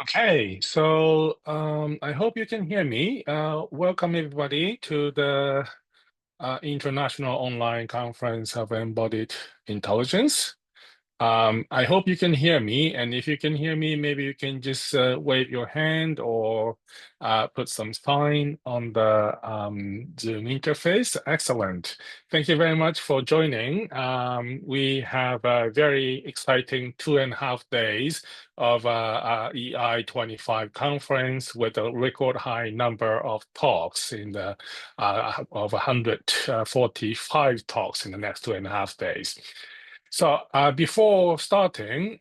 Okay, so I hope you can hear me. Welcome everybody to the International Online Conference of Embodied Intelligence. I hope you can hear me, and if you can hear me, maybe you can just wave your hand or put some sign on the Zoom interface. Excellent. Thank you very much for joining. We have a very exciting 2.5 days of EI'25 conference with a record high number of talks in the of 145 talks in the next 2.5 days. So before starting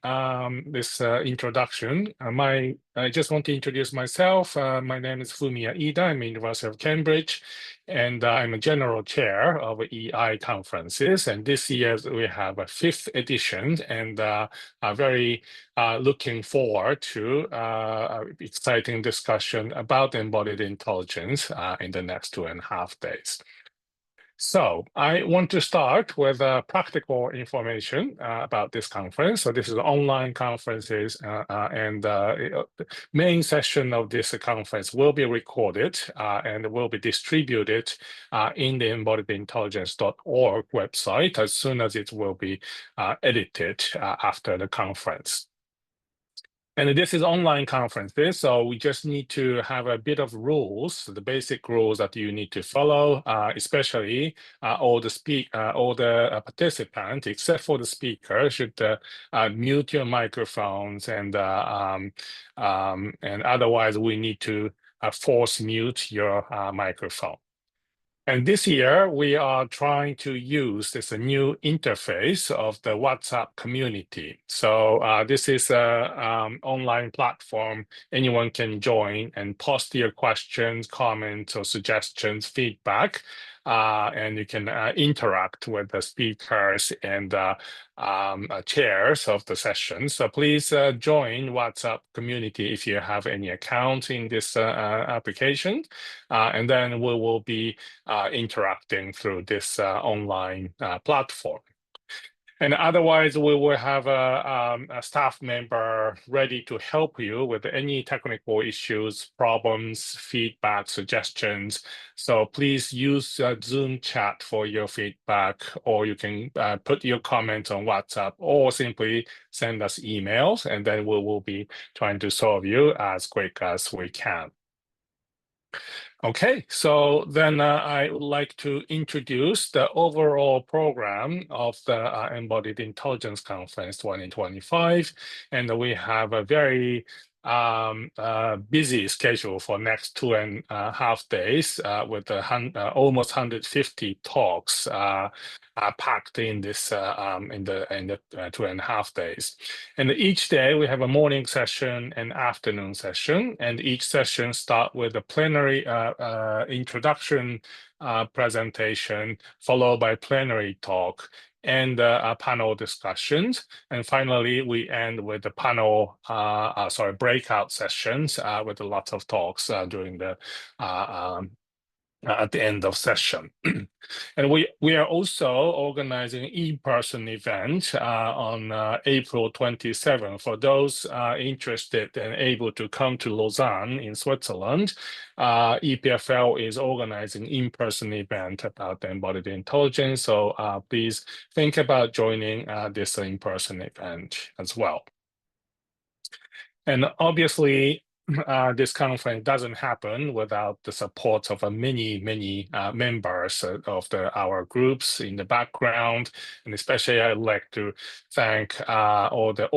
this introduction, I just want to introduce myself. My name is Fumiya Iida. I'm in University of Cambridge, and I'm a general chair of EI conferences. And this year we have a 5th edition, and are very looking forward to exciting discussion about embodied intelligence in the next 2.5 days. So I want to start with practical information about this conference. So this is online conferences, and the main session of this conference will be recorded and will be distributed in the embodiedintelligence.org website as soon as it will be edited after the conference. And this is online conferences, so we just need to have a bit of rules, the basic rules that you need to follow, especially all the participants, except for the speaker, should mute your microphones, and otherwise we need to force mute your microphone. And this year, we are trying to use this new interface of the WhatsApp community. So this is an online platform. Anyone can join and post your questions, comments, or suggestions, feedback. And you can interact with the speakers and chairs of the session. So please join WhatsApp community if you have any account in this application. And then we will be interacting through this online platform. And otherwise, we will have a staff member ready to help you with any technical issues, problems, feedback, suggestions. So please use Zoom chat for your feedback, or you can put your comments on WhatsApp, or simply send us emails, and then we will be trying to solve you as quick as we can. Okay, so then I would like to introduce the overall program of the Embodied Intelligence Conference 2025. And we have a very busy schedule for next 2.5 days with almost 150 talks packed in this in the 2.5 days. And each day we have a morning session and afternoon session, and each session start with a plenary introduction presentation, followed by plenary talk and panel discussions. And finally, we end with the panel, breakout sessions with lots of talks during the at the end of session. And we are also organizing in-person event on April 27. For those interested and able to come to Lausanne in Switzerland, EPFL is organizing in-person event about embodied intelligence. So please think about joining this in-person event as well. And obviously, this conference doesn't happen without the support of many members of our groups in the background. And especially I'd like to thank all the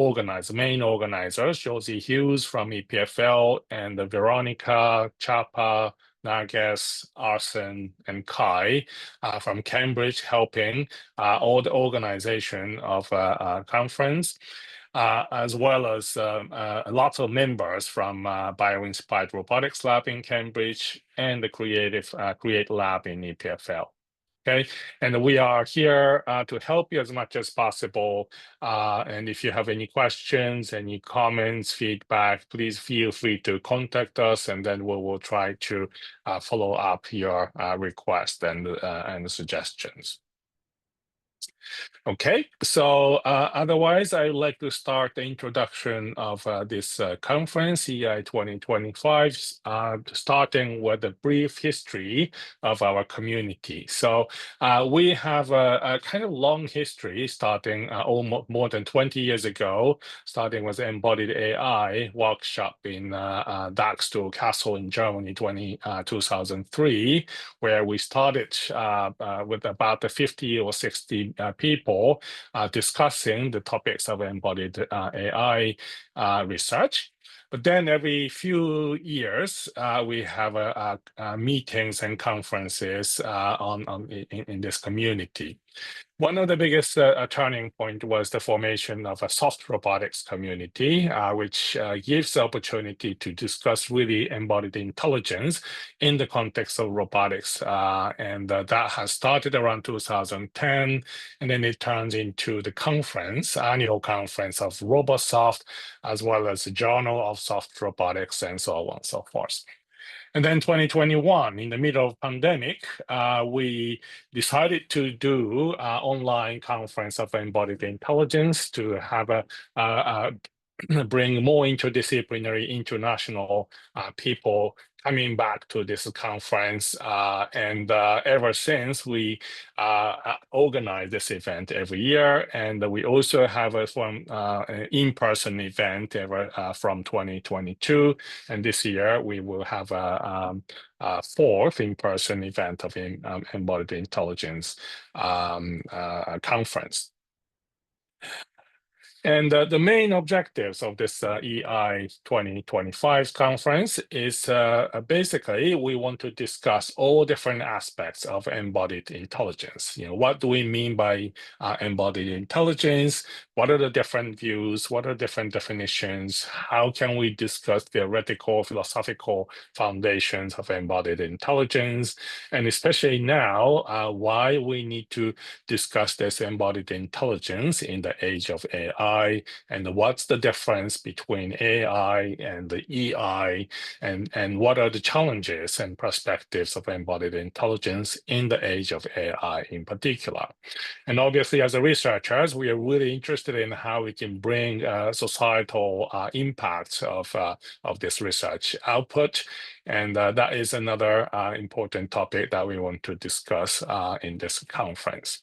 main organizers, Josie Hughes from EPFL, and Veronica, Chapa, Nages, Arsen, and Kai from Cambridge, helping all the organization of conference. As well as lots of members from Bio-Inspired Robotics Lab in Cambridge and the Create Lab in EPFL. Okay, and we are here to help you as much as possible. And if you have any questions, any comments, feedback, please feel free to contact us, and then we will try to follow up your request and suggestions. Okay, so otherwise, I would like to start the introduction of this conference, EI 2025, starting with a brief history of our community. So we have a kind of long history starting almost more than 20 years ago, starting with Embodied AI workshop in Dachstuhl Castle in Germany 2003, where we started with about 50 or 60 people discussing the topics of embodied AI research. But then every few years, we have meetings and conferences in this community. One of the biggest turning point was the formation of a soft robotics community, which gives the opportunity to discuss really embodied intelligence in the context of robotics. And that has started around 2010, and then it turns into the conference, annual conference of RoboSoft, as well as the Journal of Soft Robotics, and so on and so forth. And then 2021, in the middle of pandemic, we decided to do an online conference of embodied intelligence to have bring more interdisciplinary international people coming back to this conference. And ever since, we organize this event every year. And we also have an in-person event from 2022. And this year, we will have a fourth in-person event of embodied intelligence conference. And the main objectives of this EI 2025 conference is basically we want to discuss all different aspects of embodied intelligence. What do we mean by embodied intelligence? What are the different views? What are different definitions? How can we discuss theoretical, philosophical foundations of embodied intelligence? And especially now, why we need to discuss this embodied intelligence in the age of AI, and what's the difference between AI and the EI, and what are the challenges and perspectives of embodied intelligence in the age of AI in particular. And obviously, as a researchers, we are really interested in how we can bring societal impacts of this research output. And that is another important topic that we want to discuss in this conference.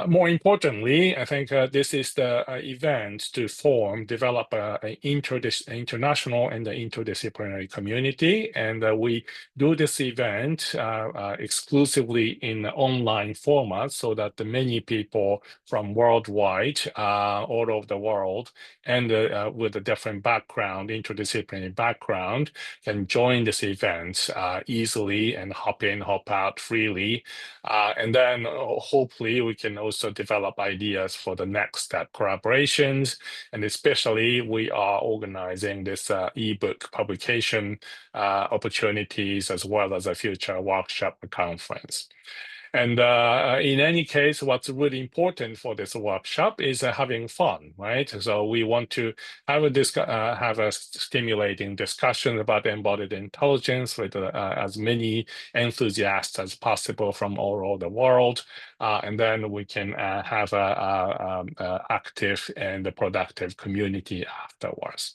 More importantly, I think this is the event to develop an international and interdisciplinary community. And we do this event exclusively in online format so that many people from worldwide, all over the world, and with a different background, interdisciplinary background, can join this event easily and hop in, hop out freely. And then hopefully we can also develop ideas for the next step collaborations. And especially we are organizing this ebook publication opportunities as well as a future workshop conference. And in any case, what's really important for this workshop is having fun, right? So we want to have a stimulating discussion about embodied intelligence with as many enthusiasts as possible from all over the world, and then we can have a active and productive community afterwards.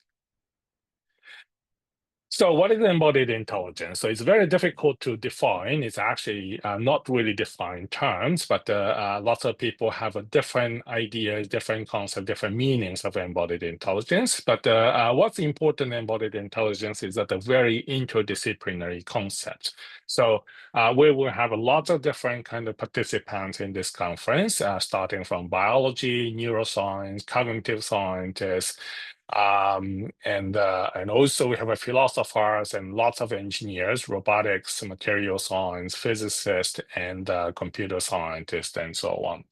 So what is embodied intelligence? So it's very difficult to define. It's actually not really defined terms, but lots of people have a different ideas, different concepts, different meanings of embodied intelligence. But what's important in embodied intelligence is that a very interdisciplinary concept. So we will have a lot of different kind of participants in this conference, starting from biology, neuroscience, cognitive scientists, and also we have philosophers and lots of engineers, robotics, material science, physicists, and computer scientists, and so on.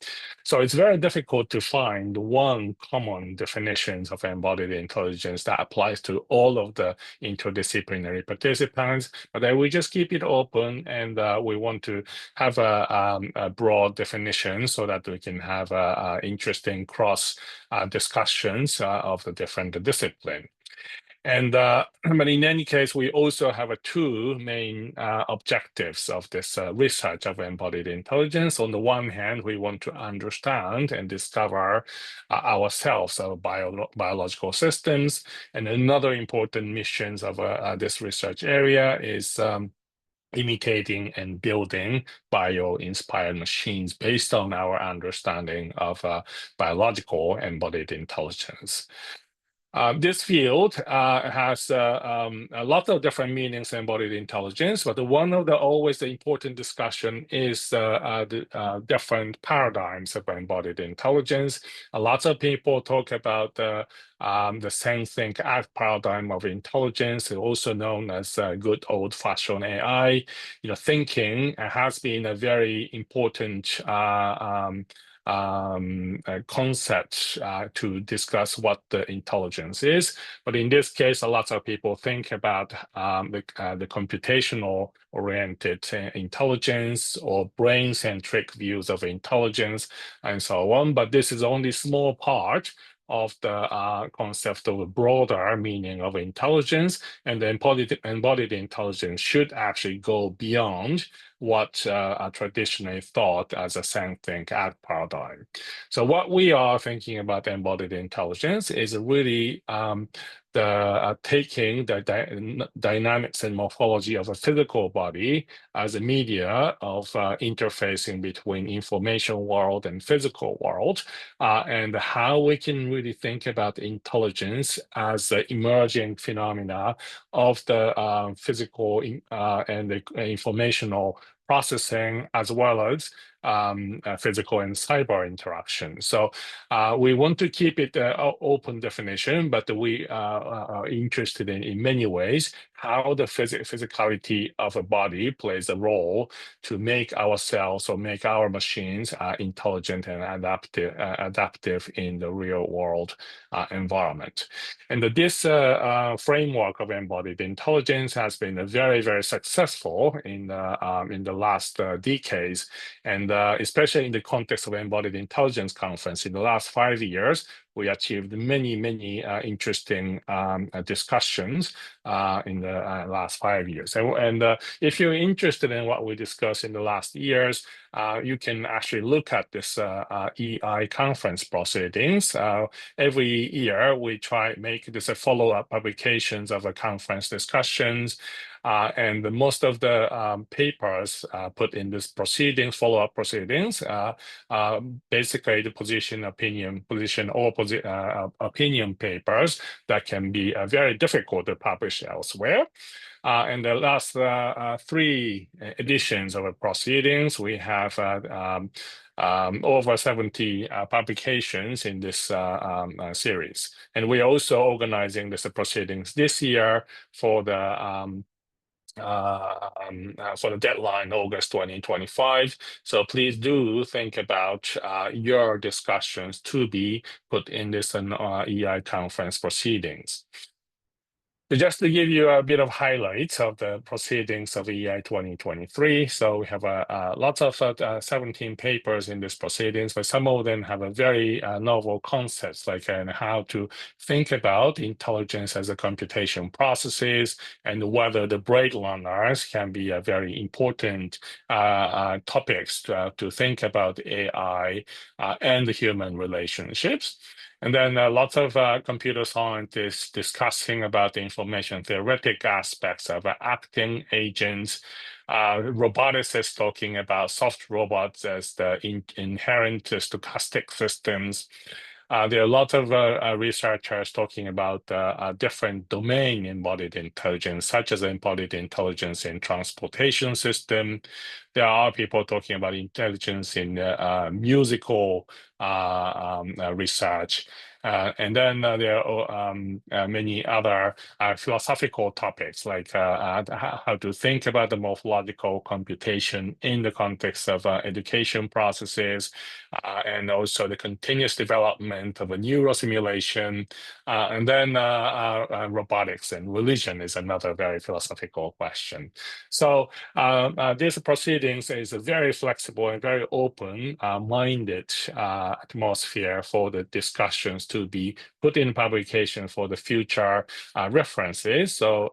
So it's very difficult to find one common definition of embodied intelligence that applies to all of the interdisciplinary participants, but then we just keep it open, and we want to have a broad definition so that we can have interesting cross discussions of the different discipline. And but in any case, we also have two main objectives of this research of embodied intelligence. On the one hand, we want to understand and discover ourselves, our biological systems. And another important missions of this research area is imitating and building bio-inspired machines based on our understanding of biological embodied intelligence. This field has a lot of different meanings in embodied intelligence, but one of the always the important discussion is the different paradigms of embodied intelligence. A lot of people talk about the same think act paradigm of intelligence, also known as good old-fashioned AI. Thinking has been a very important concept to discuss what the intelligence is. But in this case, a lot of people think about the computational oriented intelligence or brain-centric views of intelligence and so on. But this is only a small part of the concept of a broader meaning of intelligence, and the embodied intelligence should actually go beyond what are traditionally thought as a think act paradigm. So what we are thinking about embodied intelligence is really taking the dynamics and morphology of a physical body as a media of interfacing between information world and physical world, and how we can really think about intelligence as the emerging phenomena of the physical and the informational processing, as well as physical and cyber interaction. So we want to keep it open definition, but we are interested in many ways how the physicality of a body plays a role to make ourselves or make our machines intelligent and adaptive in the real world environment. And this framework of embodied intelligence has been very, very successful in the last decades, and especially in the context of embodied intelligence conference in the last 5 years, we achieved many, many interesting discussions in the last 5 years. And if you're interested in what we discussed in the last years, you can actually look at this EI conference proceedings. Every year, we try make this a follow-up publications of a conference discussions. And most of the papers put in this follow-up proceedings, basically the opinion papers that can be very difficult to publish elsewhere. In the last 3 editions of the proceedings, we have over 70 publications in this series. And we're also organizing this proceedings this year for the deadline August 2025. So please do think about your discussions to be put in this EI conference proceedings. So just to give you a bit of highlights of the proceedings of EI 2023. So we have lots of 17 papers in this proceedings, but some of them have a very novel concepts, like how to think about intelligence as a computation processes, and whether the brain learners can be a very important topics to think about AI and the human relationships. And then lots of computer scientists discussing about the information theoretic aspects of acting agents, roboticists talking about soft robots as the inherent stochastic systems. There are a lot of researchers talking about different domain embodied intelligence, such as embodied intelligence in transportation system. There are people talking about intelligence in musical research. And then there are many other philosophical topics, like how to think about the morphological computation in the context of education processes, and also the continuous development of a neural simulation. And then robotics and religion is another very philosophical question. So this proceedings is a very flexible and very open-minded atmosphere for the discussions to be put in publication for the future references. So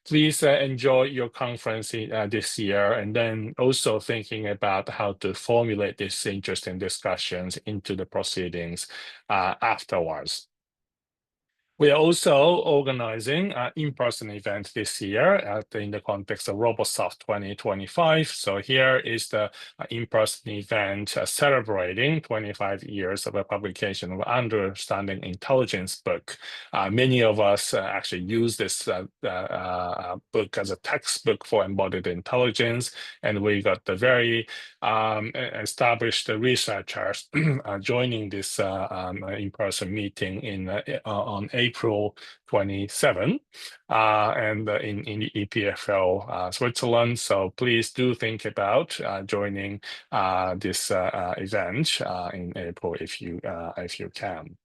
please enjoy your conference this year, and then also thinking about how to formulate these interesting discussions into the proceedings afterwards. We are also organizing an in-person event this year in the context of RoboSoft 2025. So here is the in-person event celebrating 25 years of a publication of Understanding Intelligence book. Many of us actually use this book as a textbook for embodied intelligence, and we got the very established researchers joining this in-person meeting on April 27, and in the EPFL Switzerland. So please do think about joining this event in April if you can.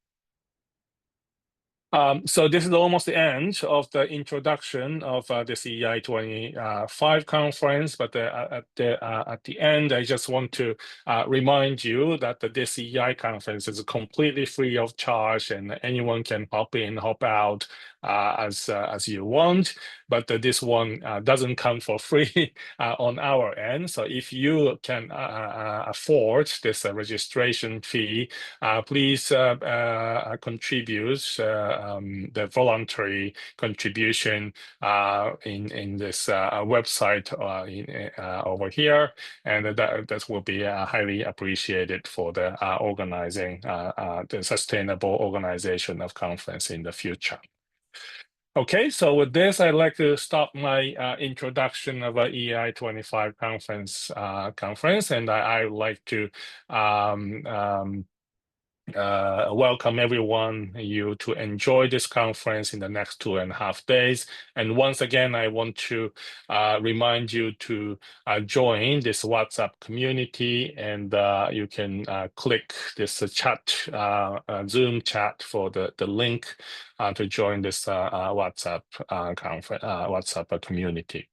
So this is almost the end of the introduction of this EI'25 conference, but at the end, I just want to remind you that this EI conference is completely free of charge, and anyone can hop in, hop out as you want. But this one doesn't come for free on our end. So if you can afford this registration fee, please contribute the voluntary contribution in this website over here, and that will be highly appreciated for the organizing the sustainable organization of conference in the future. Okay, so with this, I'd like to stop my introduction of a EI'25 conference, and I would like to welcome everyone to enjoy this conference in the next 2.5 days. And once again, I want to remind you to join this WhatsApp community, and you can click this chat, Zoom chat for the link to join this WhatsApp conference, WhatsApp community.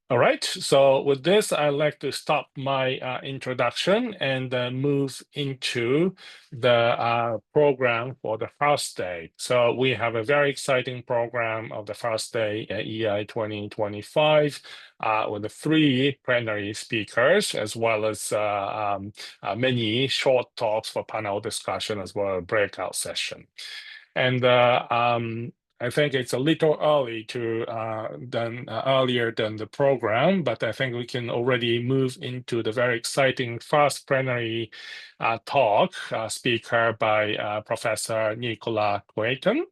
All right, so with this, I'd like to stop my introduction and move into the program for the first day. So we have a very exciting program of the first day at EI 2025 with the 3 plenary speakers, as well as many short talks for panel discussion, as well as breakout session. And I think it's a little early earlier than the program, but I think we can already move into the very exciting first plenary talk speaker by Professor Nicola Clayton.